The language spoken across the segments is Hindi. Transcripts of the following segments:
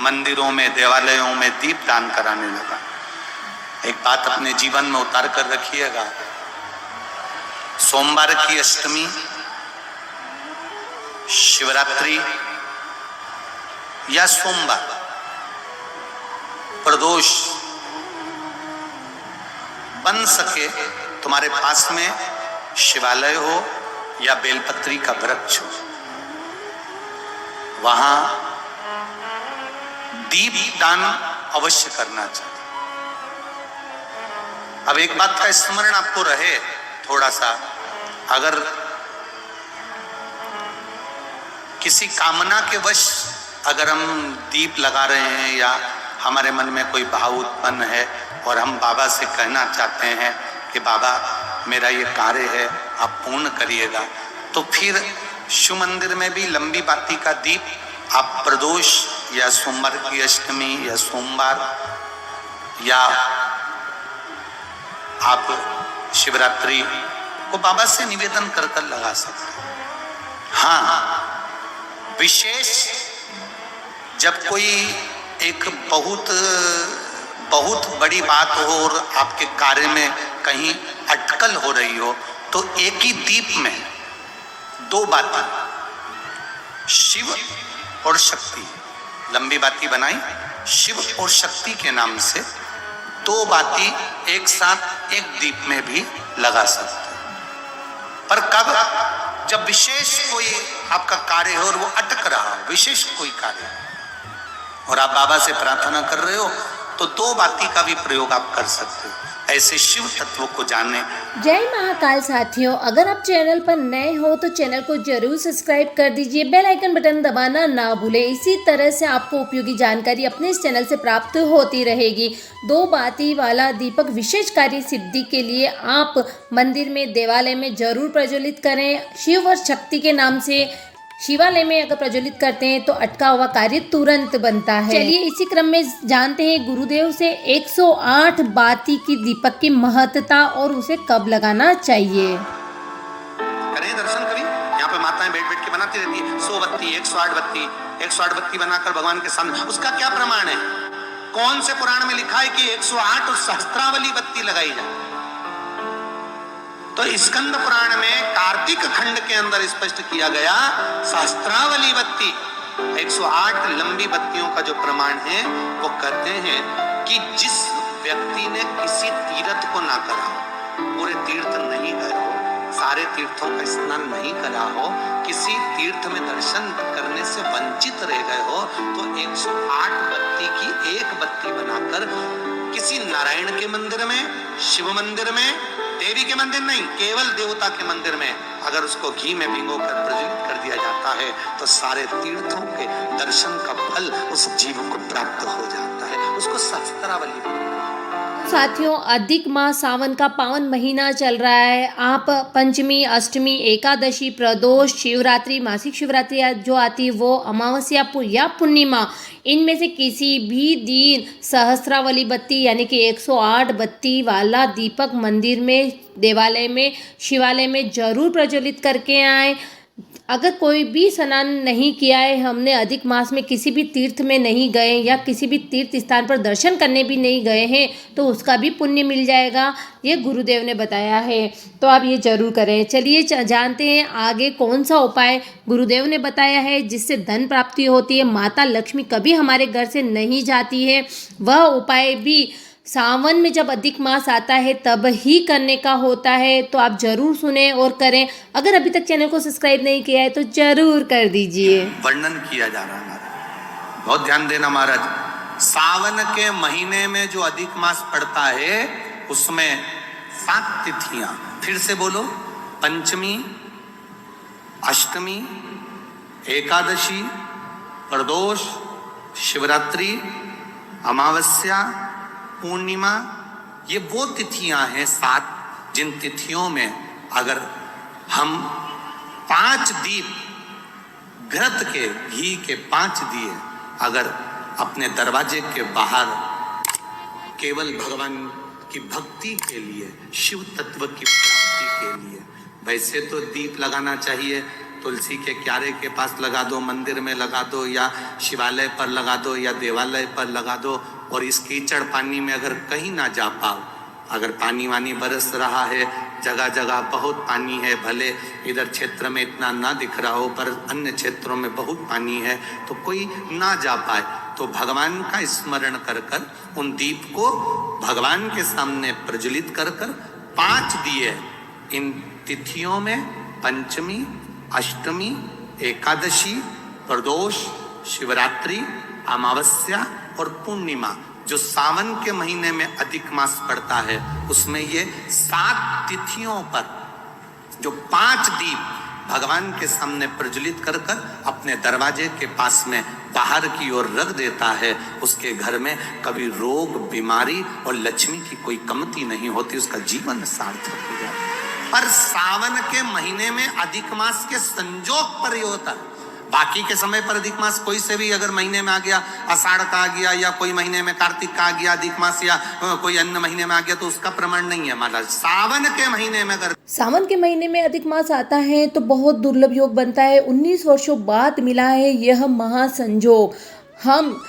मंदिरों में, देवालयों में दीप दान कराने लगा। एक बात अपने जीवन में उतार कर रखिएगा, सोमवार की अष्टमी, शिवरात्रि या सोमवार, प्रदोष, बन सके तुम्हारे पास में शिवालय हो या बेलपत्री का वृक्ष हो, वहां दीप दान अवश्य करना चाहिए। अब एक बात का स्मरण आपको रहे थोड़ा सा, अगर किसी कामना के वश अगर हम दीप लगा रहे हैं या हमारे मन में कोई भाव उत्पन्न है और हम बाबा से कहना चाहते हैं कि बाबा मेरा ये कार्य है आप पूर्ण करिएगा, तो फिर शिव मंदिर में भी लंबी बाती का दीप आप प्रदोष या सोमवार की अष्टमी या सोमवार या आप शिवरात्रि को बाबा से निवेदन कर कर लगा सकते हैं। हाँ, विशेष जब कोई एक बहुत बड़ी बात हो और आपके कार्य में कहीं अटकल हो रही हो, तो एक ही दीप में दो बाती, शिव और शक्ति, लंबी बाती बनाई शिव और शक्ति के नाम से, दो बाती एक साथ एक दीप में भी लगा सकते हैं। पर कब? जब विशेष कोई आपका कार्य हो और वो अटक रहा हो, विशेष कोई कार्य, और आप बाबा से प्रार्थना कर रहे हो, तो दो बाती का भी प्रयोग आप कर सकते हो। ऐसे शिव तत्वों को जानने। जय महाकाल साथियों, अगर आप चैनल पर नए हो तो चैनल को जरूर सब्सक्राइब कर दीजिए, बेल आइकन बटन दबाना ना भूलें। इसी तरह से आपको उपयोगी जानकारी अपने इस चैनल से प्राप्त होती रहेगी। दो बाती वाला दीपक विशेष कार्य सिद्धि के लिए आप मंदिर में, देवालय में जरूर प्रज्वलित करें। शिव और शक्ति के नाम से शिवालय में अगर प्रज्वलित करते हैं तो अटका हुआ कार्य तुरंत बनता है। चलिए इसी क्रम में जानते हैं गुरुदेव से 108 बाती की दीपक की महत्ता और उसे कब लगाना चाहिए। करें दर्शन करें, यहाँ पे माताएं बैठ बैठ के बनाती रहती है 100 बत्ती, 108 बत्ती बनाकर भगवान के सामने। उसका क्या प्रमाण है? कौन से पुराण में लिखा है कि 108 सहस्त्रावली बत्ती लगाई जाए? तो स्कंद पुराण में कार्तिक खंड के अंदर स्पष्ट किया गया, सहस्त्रावली बत्ती 108 लंबी बत्तियों का जो प्रमाण है, वो कहते हैं कि जिस व्यक्ति ने किसी तीर्थ को ना करा हो, पूरे तीर्थ नहीं गए हो, सारे तीर्थों का स्नान नहीं करा हो, किसी तीर्थ में दर्शन करने से वंचित रह गए हो, तो 108 बत्ती की एक बत्ती बनाकर किसी नारायण के मंदिर में, शिव मंदिर में, देवी के मंदिर नहीं, केवल देवता के मंदिर में अगर उसको घी में भिगोकर प्रज्वलित कर दिया जाता है, तो सारे तीर्थों के दर्शन का फल उस जीव को प्राप्त हो जाता है। उसको सहस्त्रावली। साथियों, अधिक माह सावन का पावन महीना चल रहा है। आप पंचमी, अष्टमी, एकादशी, प्रदोष, शिवरात्रि, मासिक शिवरात्रि जो आती है वो, अमावस्या या पूर्णिमा, इनमें से किसी भी दिन सहस्त्रावली बत्ती यानी कि 108 बत्ती वाला दीपक मंदिर में, देवालय में, शिवालय में जरूर प्रज्वलित करके आए। अगर कोई भी स्नान नहीं किया है, हमने अधिक मास में किसी भी तीर्थ में नहीं गए या किसी भी तीर्थ स्थान पर दर्शन करने भी नहीं गए हैं, तो उसका भी पुण्य मिल जाएगा, ये गुरुदेव ने बताया है। तो आप ये जरूर करें। चलिए जानते हैं आगे कौन सा उपाय गुरुदेव ने बताया है जिससे धन प्राप्ति होती है, माता लक्ष्मी कभी हमारे घर से नहीं जाती है। वह उपाय भी सावन में जब अधिक मास आता है तब ही करने का होता है। तो आप जरूर सुने और करें। अगर अभी तक चैनल को सब्सक्राइब नहीं किया है तो जरूर कर दीजिए। वर्णन किया जा रहा है महाराज, बहुत ध्यान देना महाराज। सावन के महीने में जो अधिक मास पड़ता है उसमें 7 तिथियां, फिर से बोलो, पंचमी, अष्टमी, एकादशी, प्रदोष, शिवरात्रि, अमावस्या, पूर्णिमा, ये वो तिथियां हैं 7, जिन तिथियों में अगर हम 5 दीप घृत के, घी के 5 दिए अगर अपने दरवाजे के बाहर केवल भगवान की भक्ति के लिए, शिव तत्व की प्राप्ति के लिए, वैसे तो दीप लगाना चाहिए तुलसी के क्यारे के पास लगा दो, मंदिर में लगा दो, या शिवालय पर लगा दो, या देवालय पर लगा दो। और इस कीचड़ पानी में अगर कहीं ना जा पाओ, अगर पानी वानी बरस रहा है, जगह जगह बहुत पानी है, भले इधर क्षेत्र में इतना ना दिख रहा हो पर अन्य क्षेत्रों में बहुत पानी है, तो कोई ना जा पाए तो भगवान का स्मरण कर कर उन दीप को भगवान के सामने प्रज्वलित कर कर 5 दिए इन तिथियों में, पंचमी, अष्टमी, एकादशी, प्रदोष, शिवरात्रि, अमावस्या और पूर्णिमा, जो सावन के महीने में अधिक मास पड़ता है, उसमें ये 7 तिथियों पर जो 5 दीप भगवान के सामने प्रज्वलित कर कर अपने दरवाजे के पास में बाहर की ओर रख देता है, उसके घर में कभी रोग, बीमारी और लक्ष्मी की कोई कमती नहीं होती, उसका जीवन सार्थक हो जाता है। पर सावन के महीने में अधिक मास के संजोग पर ये होता है। बाकी के समय पर अधिक मास कोई से भी अगर महीने में आ गया, आषाढ़ का आ गया, या कोई महीने में कार्तिक का आ गया अधिक मास, या कोई अन्य महीने में आ गया, तो उसका प्रमाण नहीं है महाराज। सावन के महीने में अगर सावन के महीने में अधिक मास आता है तो बहुत दुर्लभ योग बनता है। 19 वर्षों बाद मिला है यह महासंजोग। हम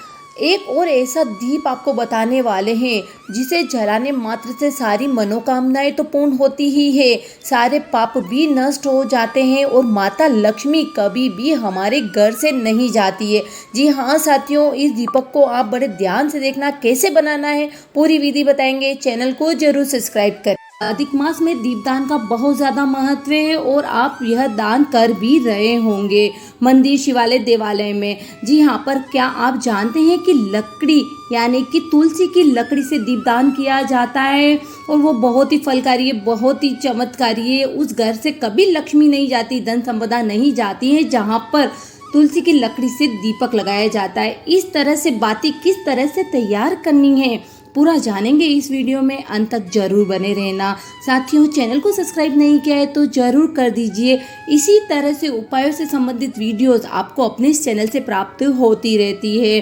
एक और ऐसा दीप आपको बताने वाले हैं जिसे जलाने मात्र से सारी मनोकामनाएं तो पूर्ण होती ही है, सारे पाप भी नष्ट हो जाते हैं और माता लक्ष्मी कभी भी हमारे घर से नहीं जाती है। जी हाँ साथियों, इस दीपक को आप बड़े ध्यान से देखना, कैसे बनाना है पूरी विधि बताएंगे। चैनल को जरूर सब्सक्राइब करें। अधिक मास में दीपदान का बहुत ज़्यादा महत्व है और आप यह दान कर भी रहे होंगे मंदिर, शिवालय, देवालय में। जी हाँ, पर क्या आप जानते हैं कि लकड़ी यानी कि तुलसी की लकड़ी से दीपदान किया जाता है और वो बहुत ही फलकारी है, बहुत ही चमत्कारी है। उस घर से कभी लक्ष्मी नहीं जाती, धन संपदा नहीं जाती है जहाँ पर तुलसी की लकड़ी से दीपक लगाया जाता है। इस तरह से बाती किस तरह से तैयार करनी है पूरा जानेंगे इस वीडियो में, अंत तक जरूर बने रहना। साथियों, चैनल को सब्सक्राइब नहीं किया है तो जरूर कर दीजिए। इसी तरह से उपायों से संबंधित वीडियोस आपको अपने इस चैनल से प्राप्त होती रहती है।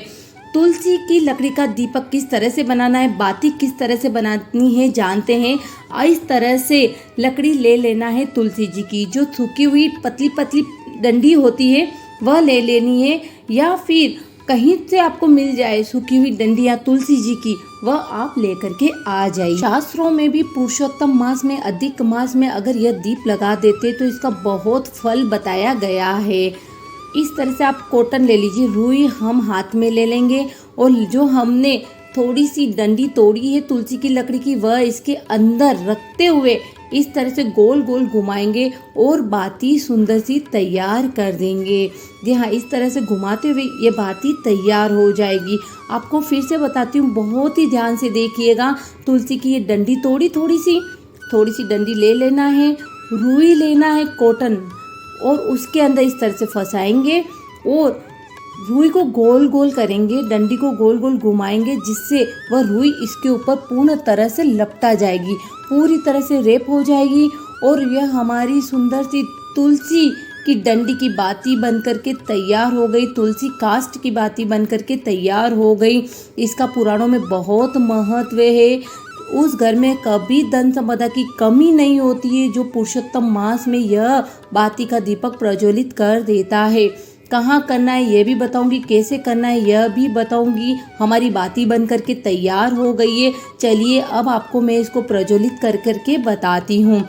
तुलसी की लकड़ी का दीपक किस तरह से बनाना है, बाती किस तरह से बनानी है जानते हैं। इस तरह से लकड़ी ले लेना है तुलसी जी की, जो सूखी हुई पतली पतली डंडी होती है वह ले लेनी है, या फिर कहीं से आपको मिल जाए सूखी हुई डंडियाँ तुलसी जी की, वह आप लेकर के आ जाइए। शास्त्रों में भी पुरुषोत्तम मास में, अधिक मास में अगर यह दीप लगा देते तो इसका बहुत फल बताया गया है। इस तरह से आप कॉटन ले लीजिए, रुई हम हाथ में ले लेंगे और जो हमने थोड़ी सी डंडी तोड़ी है तुलसी की लकड़ी की, वह इसके अंदर रखते हुए इस तरह से गोल गोल घुमाएंगे और बाती सुंदर सी तैयार कर देंगे। जी हाँ, इस तरह से घुमाते हुए ये बाती तैयार हो जाएगी। आपको फिर से बताती हूँ, बहुत ही ध्यान से देखिएगा। तुलसी की ये डंडी तोड़ी, थोड़ी सी डंडी ले लेना है, रुई लेना है कॉटन, और उसके अंदर इस तरह से फंसाएंगे और रुई को गोल गोल करेंगे, डंडी को गोल गोल घुमाएंगे, जिससे वह रुई इसके ऊपर पूर्ण तरह से लपटा जाएगी, पूरी तरह से रेप हो जाएगी और यह हमारी सुंदर सी तुलसी की डंडी की बाती बन करके तैयार हो गई, तुलसी काष्ठ की बाती बन करके तैयार हो गई। इसका पुराणों में बहुत महत्व है। उस घर में कभी धन संपदा की कमी नहीं होती है जो पुरुषोत्तम मास में यह बाती का दीपक प्रज्वलित कर देता है। कहाँ करना है ये भी बताऊंगी, कैसे करना है यह भी बताऊंगी। हमारी बाती बन करके तैयार हो गई है। चलिए अब आपको मैं इसको प्रज्वलित कर करके बताती हूँ।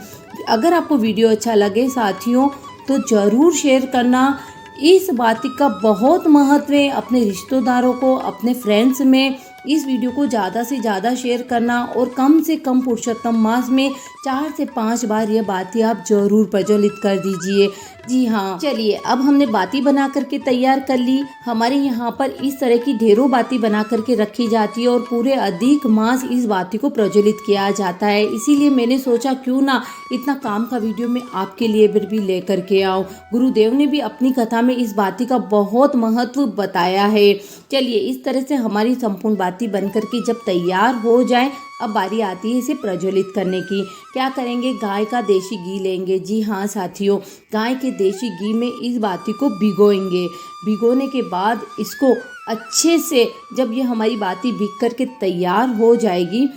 अगर आपको वीडियो अच्छा लगे साथियों तो ज़रूर शेयर करना। इस बाती का बहुत महत्व है। अपने रिश्तेदारों को, अपने फ्रेंड्स में इस वीडियो को ज़्यादा से ज़्यादा शेयर करना और कम से कम पुरुषोत्तम मास में 4 से 5 बार यह बाती आप जरूर प्रज्वलित कर दीजिए। जी हाँ, चलिए अब हमने बाती बना करके तैयार कर ली। हमारे यहाँ पर इस तरह की ढेरों बाती बना करके रखी जाती है और पूरे अधिक मास इस बाती को प्रज्वलित किया जाता है। इसीलिए मैंने सोचा क्यों ना इतना काम का वीडियो मैं आपके लिए भी लेकर के आऊँ। गुरुदेव ने भी अपनी कथा में इस बाती का बहुत महत्व बताया है। चलिए इस तरह से हमारी संपूर्ण बाती बन करके जब तैयार हो जाए, अब बारी आती है इसे प्रज्वलित करने की। क्या करेंगे, गाय का देसी घी लेंगे। जी हाँ साथियों, गाय के देसी घी में इस बाती को भिगोएंगे। भिगोने के बाद इसको अच्छे से, जब ये हमारी बाती भीग करके तैयार हो जाएगी,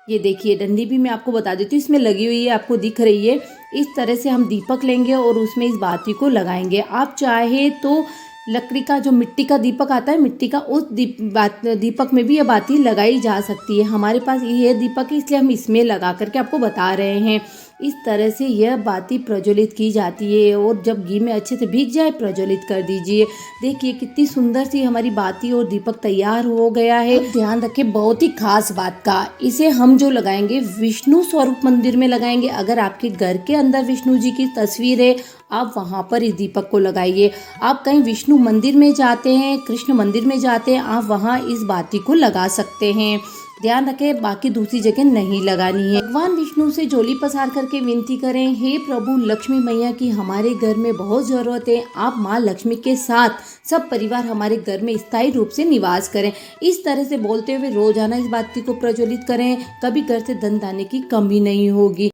ये देखिए डंडी भी मैं आपको बता देती हूँ, इसमें लगी हुई है, आपको दिख रही है। इस तरह से हम दीपक लेंगे और उसमें इस बाती को लगाएंगे। आप चाहे तो लकड़ी का जो मिट्टी का दीपक आता है, मिट्टी का, उस दीपक में भी यह बाती लगाई जा सकती है। हमारे पास ये दीपक है इसलिए हम इसमें लगा करके आपको बता रहे हैं। इस तरह से यह बाती प्रज्वलित की जाती है और जब घी में अच्छे से भीग जाए प्रज्वलित कर दीजिए। देखिए कितनी सुंदर सी हमारी बाती और दीपक तैयार हो गया है। ध्यान रखें बहुत ही खास बात का, इसे हम जो लगाएंगे विष्णु स्वरूप मंदिर में लगाएंगे। अगर आपके घर के अंदर विष्णु जी की तस्वीर है, आप वहाँ पर इस दीपक को लगाइए। आप कहीं विष्णु मंदिर में जाते हैं, कृष्ण मंदिर में जाते हैं, आप वहाँ इस बाती को लगा सकते हैं। ध्यान रखें बाकी दूसरी जगह नहीं लगानी है। भगवान विष्णु से झोली पसार करके विनती करें, हे प्रभु लक्ष्मी मैया की हमारे घर में बहुत ज़रूरत है। आप माँ लक्ष्मी के साथ सब परिवार हमारे घर में स्थायी रूप से निवास करें। इस तरह से बोलते हुए रोजाना इस बाती को प्रज्वलित करें, कभी घर से धन धान्य की कमी नहीं होगी।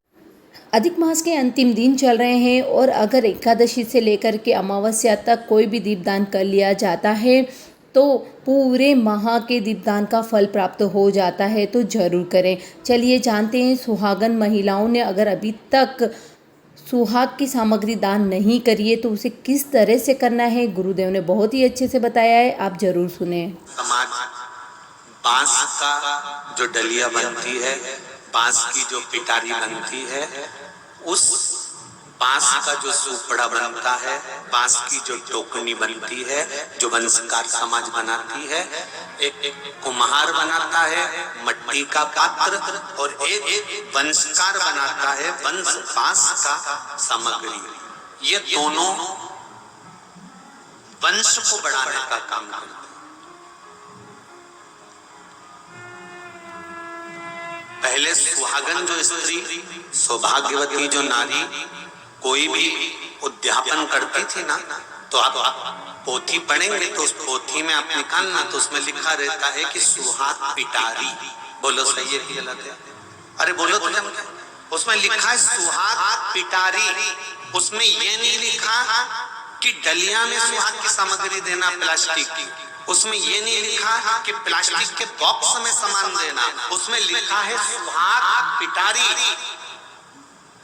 अधिक मास के अंतिम दिन चल रहे हैं और अगर एकादशी से लेकर के अमावस्या तक कोई भी दीपदान कर लिया जाता है तो पूरे माह के दीपदान का फल प्राप्त हो जाता है, तो ज़रूर करें। चलिए जानते हैं सुहागन महिलाओं ने अगर अभी तक सुहाग की सामग्री दान नहीं करी है तो उसे किस तरह से करना है, गुरुदेव ने बहुत ही अच्छे से बताया है, आप जरूर सुने। समाज बांस का जो डलिया बनती है, बांस की जो पिटारी बनती है, उस बांस का जो सुपड़ा बनता है, बांस की जो टोकनी बनती है, जो वंशकार समाज बनाती है, एक कुम्हार बनाता है मट्टी का पात्र और एक वंशकार बनाता है बांस का सामग्री। ये दोनों वंश को बढ़ाने का काम करते हैं। पहले सुहागन जो स्त्री, सौभाग्यवती जो नारी कोई भी उद्यापन करती थी ना, तो आप पोथी पढ़ेंगे तो उस पोथी में आप निकालना तो उसमें लिखा रहता है कि सुहाग पिटारी। बोलो सही है कि गलत है? अरे बोलो तो क्या? उसमें लिखा है सुहाग पिटारी। उसमें ये नहीं लिखा कि डलिया में सुहाग की सामग्री देना प्लास्टिक की, उसमें ये नहीं लिखा कि प्लास्टिक के बॉक्स में सामान देना, उसमें लिखा है सुहाग पिटारी।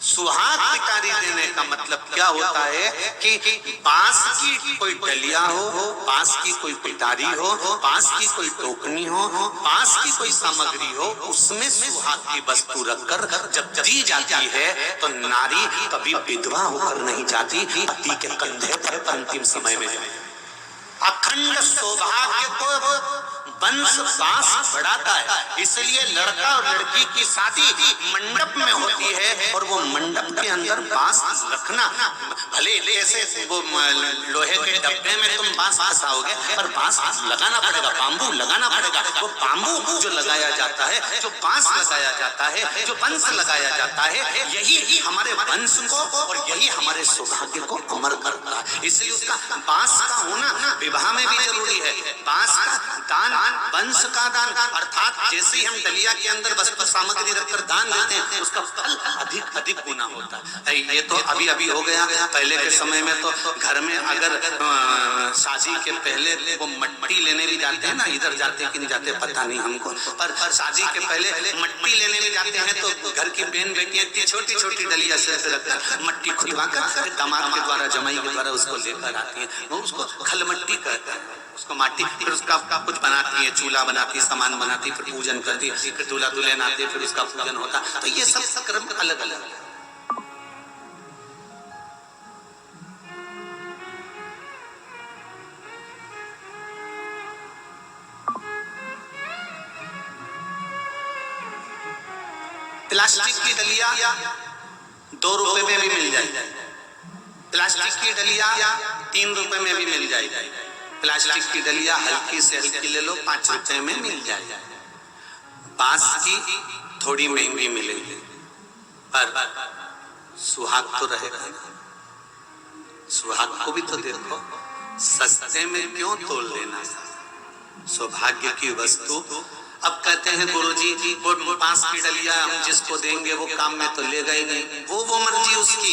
सुहाग पिटारी देने का मतलब क्या होता है कि बांस की कोई डलिया हो, बांस की कोई पिटारी हो, बांस की कोई टोकनी हो, बांस की कोई सामग्री हो, उसमें सुहाग की वस्तु रखकर जब दी जाती है तो नारी कभी विधवा होकर नहीं जाती, पति के कंधे पर अंतिम समय में अखंड सौभाग्य को वंश बांस बढ़ाता है। इसलिए लड़का और लड़की की शादी मंडप में होती है और वो मंडप के अंदर बांस रखना, भले ऐसे वो लोहे के डब्बे में तुम बांस फंसाओगे पर बांस लगाना पड़ेगा, बांबू लगाना पड़ेगा। वो बांबू जो लगाया जाता है, जो बांस लगाया जाता है, जो वंश लगाया जाता है, यही हमारे वंश को और यही हमारे सौभाग्य को अमर करता है। इसलिए उसका बांस का होना विवाह में भी जरूरी है। बांस का दान, वंश का दान, अर्थात जैसे ही हम डलिया के अंदर वस्तु सामग्री रखकर दान देते हैं उसका फल अधिक अधिक गुना होता है। ये तो अभी अभी हो गया। पहले के समय में तो घर में अगर शादी के पहले वो मट्टी लेने भी जाते हैं ना, इधर जाते हैं कि नहीं जाते पता नहीं हमको, पर शादी के पहले मट्टी लेने भी जाते हैं तो घर की बहन बेटियां इतनी छोटी छोटी डलिया से रखकर मट्टी खुदवाकर दामाद के द्वारा, जमाई के द्वारा उसको लेकर आती है। वो उसको खलमट्टी कहते हैं, उसको माटी, फिर उसका कुछ बनाती है, चूल्हा बनाती है, सामान बनाती है, फिर पूजन करती है, फिर दूल्हा दुल्हन आते हैं, फिर उसका पूजन होता है। तो ये सब क्रम अलग अलग है। प्लास्टिक की डलिया 2 रुपए में भी मिल जाएगी, प्लास्टिक की डलिया 3 रुपए में भी मिल जाएगी, प्लास्टिक की डलिया हल्की से हल्की ले लो 5 रुपए में मिल जाएगी। बांस की थोड़ी महंगी मिलेगी पर सुहाग तो रहेगा। सुहाग को भी तो देखो, सस्ते में क्यों तोल देना सौभाग्य की वस्तु। अब कहते हैं गुरुजी वो बांस की डलिया हम जिसको देंगे वो काम में तो लेगा ही नहीं, वो मर्जी उसकी।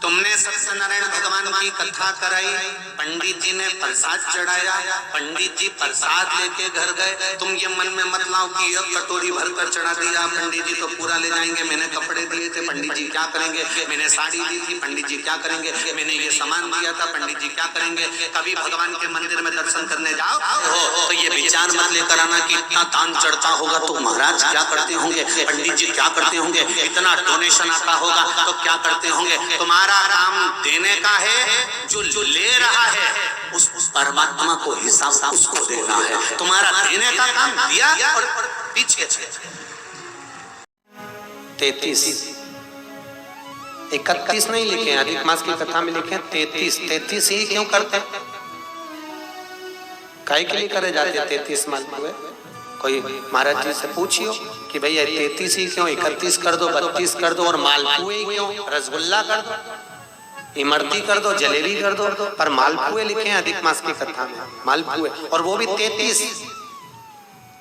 तुमने सत्यनारायण भगवान की कथा कराई, पंडित जी ने प्रसाद चढ़ाया, पंडित जी प्रसाद लेके घर गए। तुम ये मन में मत लाओ कि एक कटोरी भरकर चढ़ा दिया, पंडित जी तो पूरा ले जाएंगे, मैंने कपड़े दिए थे, पंडित जी क्या करेंगे, मैंने साड़ी दी थी, पंडित जी क्या करेंगे, मैंने ये सामान दिया था, पंडित जी क्या करेंगे। कभी भगवान के मंदिर में दर्शन करने जाओ तो ये विचार मत लेकर आना कि इतना दान चढ़ता होगा तो महाराज क्या करते होंगे, पंडित जी क्या करते होंगे, इतना डोनेशन आता होगा तो क्या करते होंगे। तुम्हारा काम देने का है, जो ले रहा है उस परमात्मा को हिसाब उसको देना है। तुम्हारा देने का काम दिया और पीछे 33 31 नहीं लिखे, अधिक मास की कथा में लिखे 33 ही क्यों करते, काहे के लिए करे जाते 33 मालपुए। कोई महाराज जी से पूछियो कि भैया 33 ही क्यों, 31 कर दो, 32 कर दो, और मालपुए क्यों, रसगुल्ला कर दो, इमरती कर दो, जलेबी कर दो, पर मालपुए लिखे हैं अधिक मास की कथा में, मालपुए, और वो भी 33,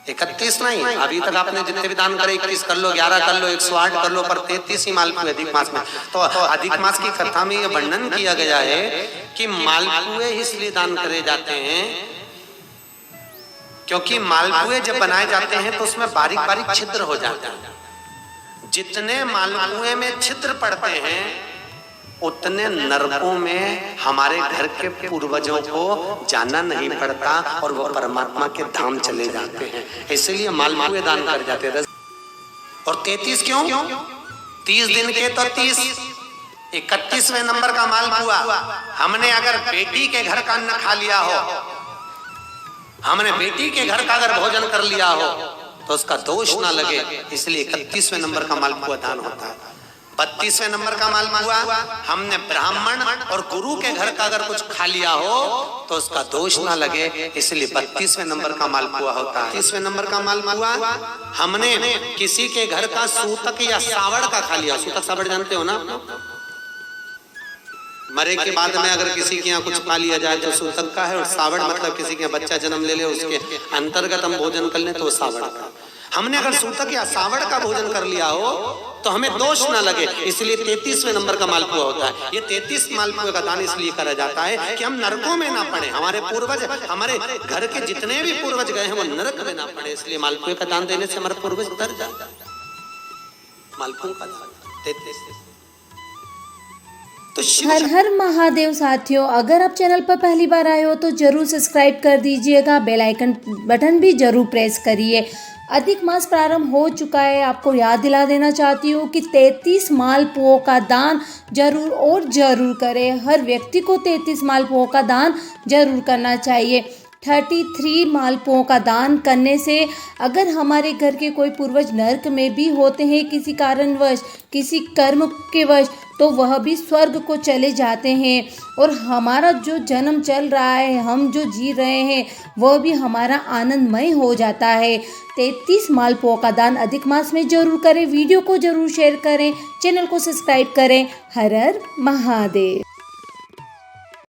31 नहीं। अभी तक आपने जितने भी दान करे 21 कर लो, 11 कर लो, 108 कर लो, पर 33 ही मालपुए अधिक मास में। तो अधिक मास की कथा में यह वर्णन किया गया है कि मालपुए इसलिए दान करे जाते हैं क्योंकि मालपुए जब बनाए जाते हैं तो उसमें बारीक बारीक छिद्र हो जाते हैं। जितने मालपुए में छिद्र पड़ते हैं उतने नरकों में हमारे घर के पूर्वजों को जाना नहीं पड़ता और वो परमात्मा के धाम चले जाते हैं। इसलिए मालपुए दान कर जाते हैं। और 33 क्यों, 30 दिन के तो 30, 31वें नंबर का मालपुआ। हमने अगर बेटी के घर का अन्न खा लिया हो, हमने बेटी के घर का अगर भोजन कर लिया हो तो उसका दोष ना लगे, इसलिए 31वें नंबर का मालपुआ दान होता है। 32वें नंबर का मालपुआ हमने ब्राह्मण और गुरु के घर का अगर कुछ खा लिया हो तो उसका दोष ना लगे, इसलिए 32वें नंबर का मालपुआ होता है। 30वें नंबर का मालपुआ हमने किसी के घर का सूतक या सावड़ का खा लिया। सूतक सावड़ जानते हो ना, मरे के बाद में अगर किसी के यहाँ कुछ खा लिया जाए तो सूतक का है, और सावड़ मतलब किसी के बच्चा जन्म ले ले उसके अंतर्गत हम भोजन कर ले तो सावड़ का। हमने अगर सूतक या सावड़ का भोजन कर लिया हो तो हमें दोष ना लगे, इसलिए 33वें नंबर का मालपुआ होता है। ये 33 मालपुए का दान इसलिए करा जाता है कि हम नरकों में ना पड़े, हमारे पूर्वज, हमारे घर के जितने भी पूर्वज गए हैं वो नरक में ना पड़े, इसलिए मालपुए का दान देने से हमारे पूर्वज तर जाता है। मालपुओं का दान 33। तो हर हर महादेव साथियों, अगर आप चैनल पर पहली बार आए हो तो जरूर सब्सक्राइब कर दीजिएगा, बेल आइकन बटन भी जरूर प्रेस करिए। अधिक मास प्रारंभ हो चुका है, आपको याद दिला देना चाहती हूँ कि 33 मालपुओं का दान जरूर और जरूर करें। हर व्यक्ति को 33 मालपुओं का दान जरूर करना चाहिए। 33 मालपुओं का दान करने से अगर हमारे घर के कोई पूर्वज नरक में भी होते हैं किसी कारणवश, किसी कर्म के वश, तो वह भी स्वर्ग को चले जाते हैं, और हमारा जो जन्म चल रहा है, हम जो जी रहे हैं, वह भी हमारा आनंदमय हो जाता है। 33 मालपुओं का दान अधिक मास में जरूर करें। वीडियो को जरूर शेयर करें, चैनल को सब्सक्राइब करें। हर हर महादेव।